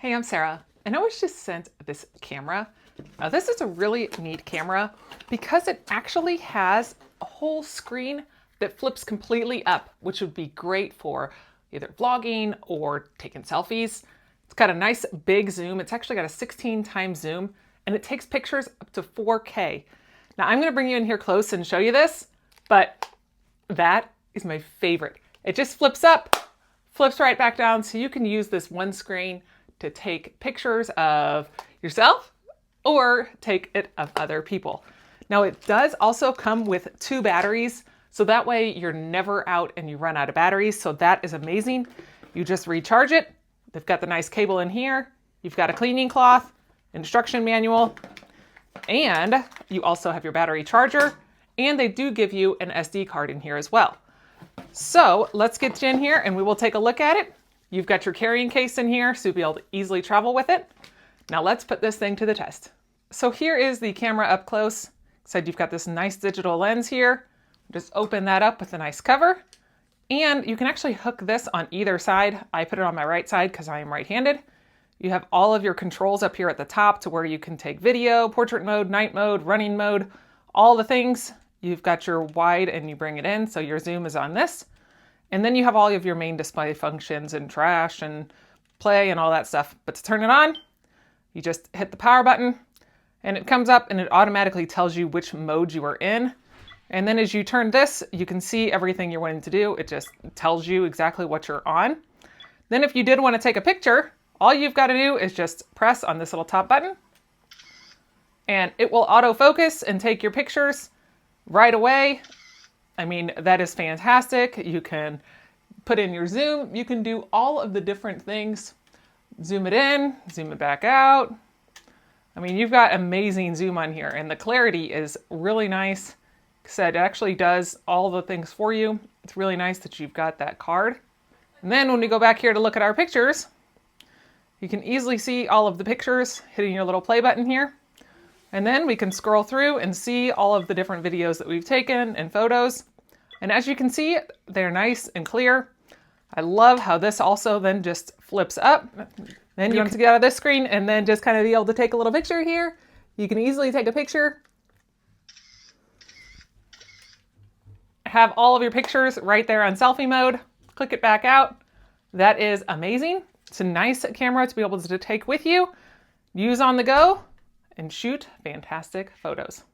Hey, I'm Sarah, and I was just sent this camera. Now, this is a really neat camera because it actually has a whole screen that flips completely up, which would be great for either vlogging or taking selfies. It's got a nice big zoom. It's actually got a 16 times zoom, and it takes pictures up to 4K. Now, I'm going to bring you in here close and show you this, but that is my favorite. It just flips up, flips right back down, so you can use this one screen to take pictures of yourself or take it of other people. Now, it does also come with 2 batteries, so that way you're never out and you run out of batteries. So that is amazing. You just recharge it. They've got the nice cable in here. You've got a cleaning cloth, instruction manual, and you also have your battery charger, and they do give you an SD card in here as well. So let's get you in here and we will take a look at it. You've got your carrying case in here, so you'll be able to easily travel with it. Now let's put this thing to the test. So here is the camera up close. Said you've got this nice digital lens here. Just open that up with a nice cover. And you can actually hook this on either side. I put it on my right side because I am right-handed. You have all of your controls up here at the top to where you can take video, portrait mode, night mode, running mode, all the things. You've got your wide and you bring it in, so your zoom is on this. And then you have all of your main display functions and trash and play and all that stuff. But to turn it on, you just hit the power button and it comes up and it automatically tells you which mode you are in. And then as you turn this, you can see everything you're wanting to do. It just tells you exactly what you're on. Then if you did want to take a picture, all you've got to do is just press on this little top button and it will autofocus and take your pictures right away. I mean, that is fantastic. You can put in your zoom. You can do all of the different things. Zoom it in, zoom it back out. I mean, you've got amazing zoom on here and the clarity is really nice. Said it actually does all the things for you. It's really nice that you've got that card. And then when we go back here to look at our pictures, you can easily see all of the pictures hitting your little play button here. And then we can scroll through and see all of the different videos that we've taken and photos. And as you can see, they're nice and clear. I love how this also then just flips up. Then you can get out of this screen and then just kind of be able to take a little picture here. You can easily take a picture. Have all of your pictures right there on selfie mode. Click it back out. That is amazing. It's a nice camera to be able to take with you, use on the go, and shoot fantastic photos.